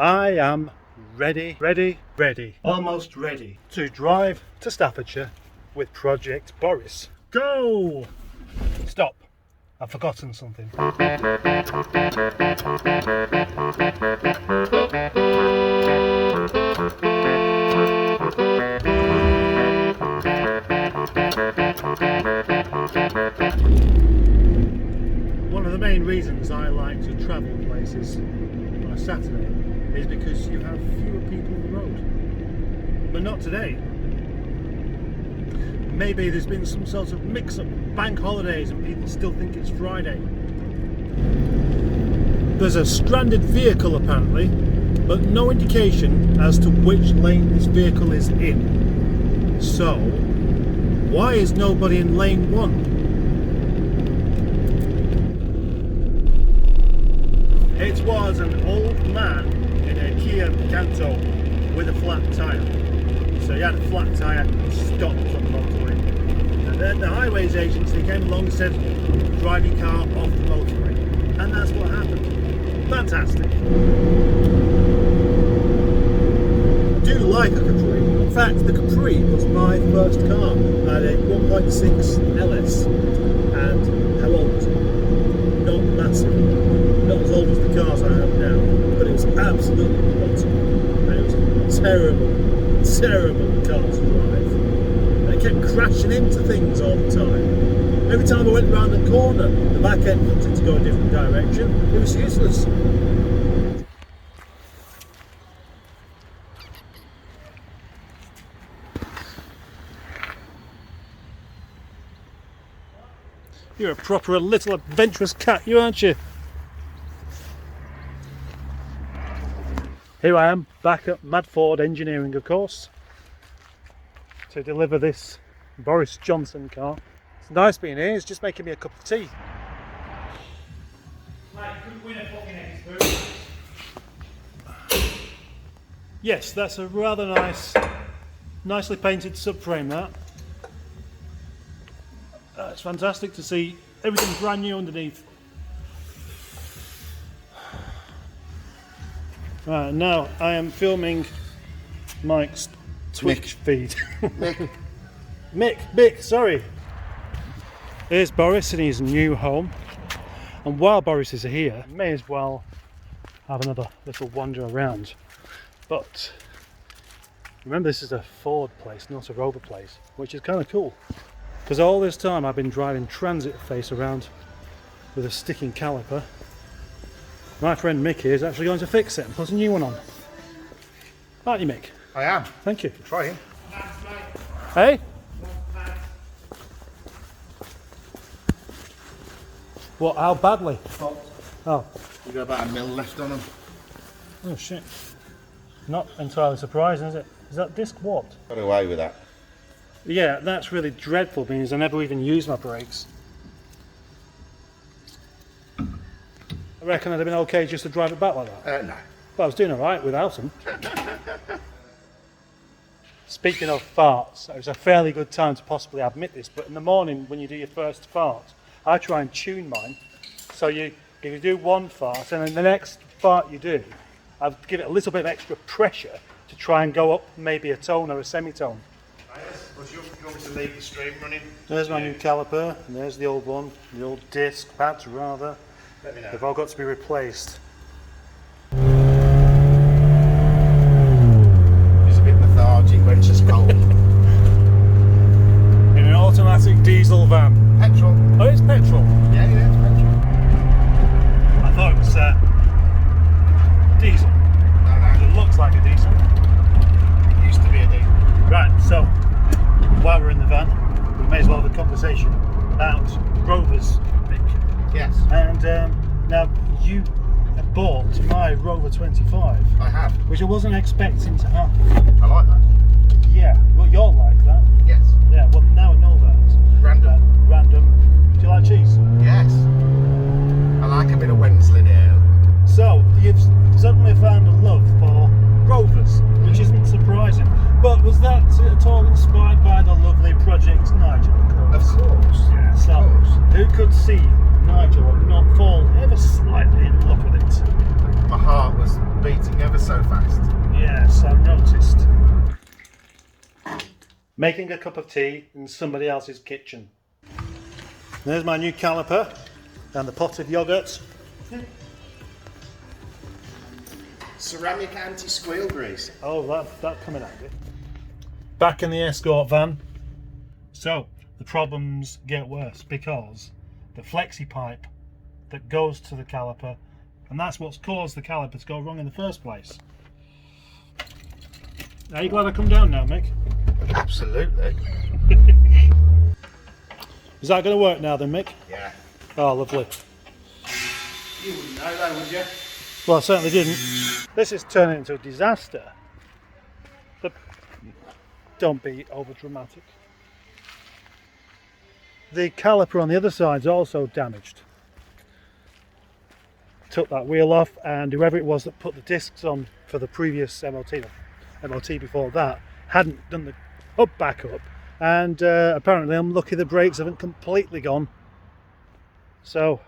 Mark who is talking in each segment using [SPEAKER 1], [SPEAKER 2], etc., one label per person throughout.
[SPEAKER 1] I am ready, almost ready to drive to Staffordshire with Project Boris. Go! Stop, I've forgotten something. One of the main reasons I like to travel places on a Saturday is because you have fewer people on the road. But not today. Maybe there's been some sort of mix-up, bank holidays, and people still think it's Friday. There's a stranded vehicle apparently, but no indication as to which lane this vehicle is in. So, why is nobody in lane 1? It was an old man in a Kia Picanto with a flat tyre. So he had a flat tyre and stopped on the motorway. And then the highways agency came along and said, drive your car off the motorway. And that's what happened. Fantastic. I do like a Capri. In fact, the Capri was my first car. I had a 1.6 LS. And how old was it? Not massive. Not as old as the cars I have now, but it was absolutely rotten. And it was a terrible car to drive. And it kept crashing into things all the time. Every time I went round the corner, the back end wanted to go a different direction. It was useless. You're a proper little adventurous cat, you aren't you? Here I am, back at Madford Engineering, of course, to deliver this Boris Johnson car. It's nice being here, it's just making me a cup of tea. Yes, that's a rather nicely painted subframe, that. It's fantastic to see everything brand new underneath. Right, now I am filming Mike's Twitch feed. Mick, sorry. Here's Boris in his new home. And while Boris is here, I may as well have another little wander around. But remember, this is a Ford place, not a Rover place, which is kind of cool. Because all this time I've been driving Transitface around with a sticking caliper. My friend Mick here is actually going to fix it and put a new one on. Aren't you, Mick?
[SPEAKER 2] I am.
[SPEAKER 1] Thank you.
[SPEAKER 2] Trying.
[SPEAKER 1] Hey? What, how badly? Oh.
[SPEAKER 2] You got about a mil left on them.
[SPEAKER 1] Oh shit. Not entirely surprising, is it? Is that disc warped?
[SPEAKER 2] Got away with that.
[SPEAKER 1] Yeah, that's really dreadful because I never even use my brakes. I reckon I'd have been okay just to drive it back like that.
[SPEAKER 2] No.
[SPEAKER 1] Well, I was doing alright without them. Speaking of farts, it was a fairly good time to possibly admit this, but in the morning when you do your first fart, I try and tune mine. So if you do one fart and then the next fart you do, I'd give it a little bit of extra pressure to try and go up maybe a tone or a semitone.
[SPEAKER 2] You want me to leave the stream running?
[SPEAKER 1] There's my new caliper, and there's the old one, the old disc pads rather.
[SPEAKER 2] Let me know.
[SPEAKER 1] They've all got to be replaced.
[SPEAKER 2] It's a bit lethargic when it's just cold.
[SPEAKER 1] In an automatic diesel van.
[SPEAKER 2] Petrol.
[SPEAKER 1] Oh, it's petrol?
[SPEAKER 2] Yeah, it's petrol.
[SPEAKER 1] I thought it was diesel.
[SPEAKER 2] No.
[SPEAKER 1] It looks like a diesel.
[SPEAKER 2] It used to be a diesel.
[SPEAKER 1] Right, so while we're in the van, we may as well have a conversation about Rovers, Mick.
[SPEAKER 2] Yes.
[SPEAKER 1] And now you have bought my Rover 25.
[SPEAKER 2] I have.
[SPEAKER 1] Which I wasn't expecting to happen.
[SPEAKER 2] I like that.
[SPEAKER 1] Yeah, well, you'll like that.
[SPEAKER 2] Yes.
[SPEAKER 1] Yeah, well, now I know that.
[SPEAKER 2] Random.
[SPEAKER 1] Random. Do you like cheese?
[SPEAKER 2] Yes. I like a bit of Wensleydale.
[SPEAKER 1] So, you've suddenly found a love for Rovers, which isn't surprising. But was that at all inspired by the lovely Project Nigel,
[SPEAKER 2] Of course.
[SPEAKER 1] Yeah, so
[SPEAKER 2] Of course.
[SPEAKER 1] who could see Nigel and not fall ever slightly in love with it?
[SPEAKER 2] My heart was beating beating ever so fast.
[SPEAKER 1] Yes, I've noticed. Making a cup of tea in somebody else's kitchen. There's my new caliper and the pot of yoghurt.
[SPEAKER 2] Ceramic anti-squeal grease.
[SPEAKER 1] Oh, that coming handy. Back in the escort van. So the problems get worse because the flexi pipe that goes to the caliper, and that's what's caused the caliper to go wrong in the first place. Are you glad I come down now, Mick?
[SPEAKER 2] Absolutely.
[SPEAKER 1] Is that going to work now then, Mick?
[SPEAKER 2] Yeah.
[SPEAKER 1] Oh, lovely.
[SPEAKER 2] You wouldn't know though, would you?
[SPEAKER 1] Well, I certainly didn't. This is turning into a disaster. But don't be over dramatic. The caliper on the other side is also damaged. Took that wheel off, and whoever it was that put the discs on for the previous MOT before that hadn't done the hub back up, and apparently I'm lucky the brakes haven't completely gone. So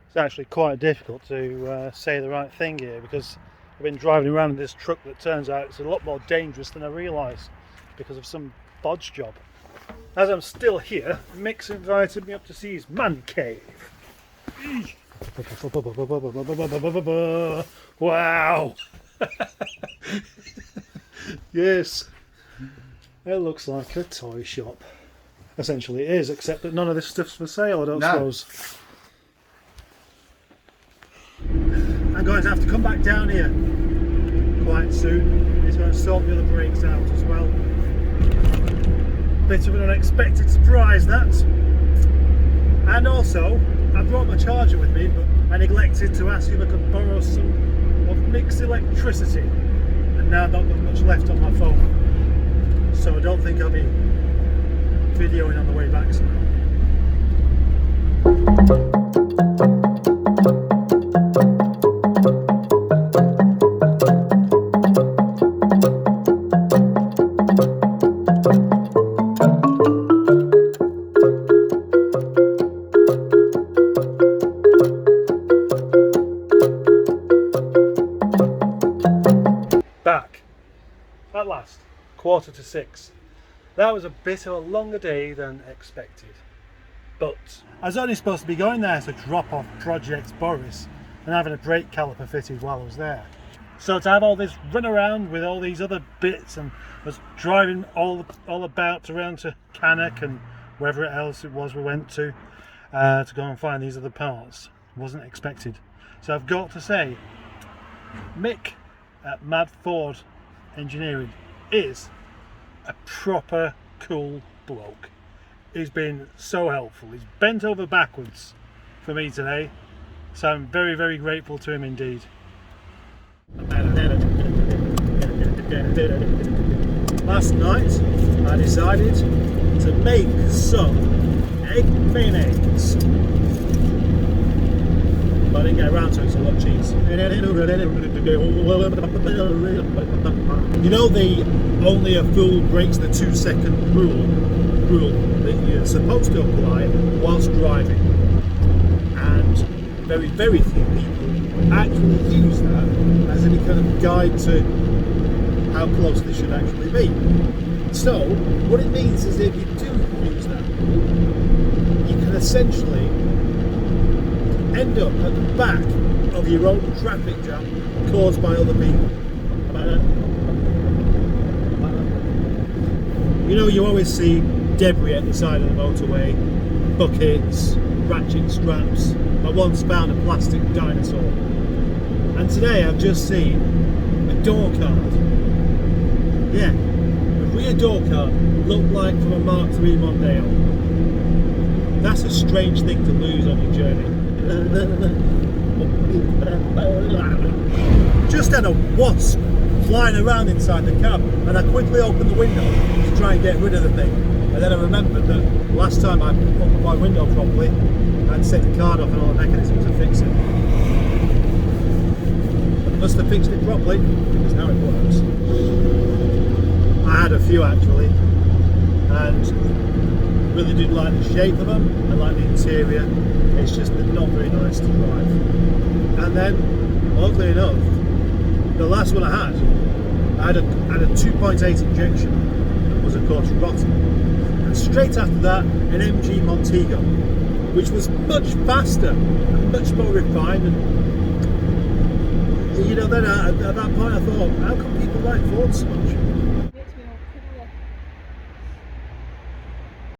[SPEAKER 1] it's actually quite difficult to say the right thing here, because I've been driving around in this truck that turns out it's a lot more dangerous than I realised because of some bodge job. As I'm still here, Mick's invited me up to see his man cave. Wow! Yes, it looks like a toy shop. Essentially it is, except that none of this stuff's for sale, I don't suppose. I'm going to have to come back down here quite soon. He's going to sort the other brakes out as well. Bit of an unexpected surprise, that. And also, I brought my charger with me, but I neglected to ask if I could borrow some of Mick's electricity. And now I've not got much left on my phone. So I don't think I'll be videoing on the way back somehow. Back at last, 5:45. That was a bit of a longer day than expected, but I was only supposed to be going there to drop off Project Boris and having a brake caliper fitted while I was there. So to have all this run around with all these other bits, and I was driving all about around to Cannock and wherever else it was we went to go and find these other parts, wasn't expected. So I've got to say, Mick at Mad Ford Engineering is a proper cool bloke. He's been so helpful. He's bent over backwards for me today, so I'm very, very grateful to him indeed. Last night I decided to make some egg mayonnaise, but I didn't get around to it, so a lot of cheese. You know, the only a fool breaks the 2-second rule that you're supposed to apply whilst driving, and very, very few people actually use that as any kind of guide to how close they should actually be. So what it means is that if you do use that, you can essentially end up at the back of your own traffic jam caused by other people. You know, you always see debris at the side of the motorway, buckets, ratchet straps. I once found a plastic dinosaur, and today I've just seen a door card. Yeah, a rear door card looked like from a Mark III Mondeo. That's a strange thing to lose on your journey. Just had a wasp flying around inside the cab, and I quickly opened the window to try and get rid of the thing, and then I remembered that last time I opened my window properly I'd set the card off and all the mechanisms to fix it. I must have fixed it properly, because now it works. I had a few actually, and really did like the shape of them. I like the interior. It's just not very nice to drive. And then, oddly enough, the last one I had a 2.8 injection that was of course rotten. And straight after that, an MG Montego, which was much faster and much more refined. And, you know, then at that point I thought, how come people like Ford so much?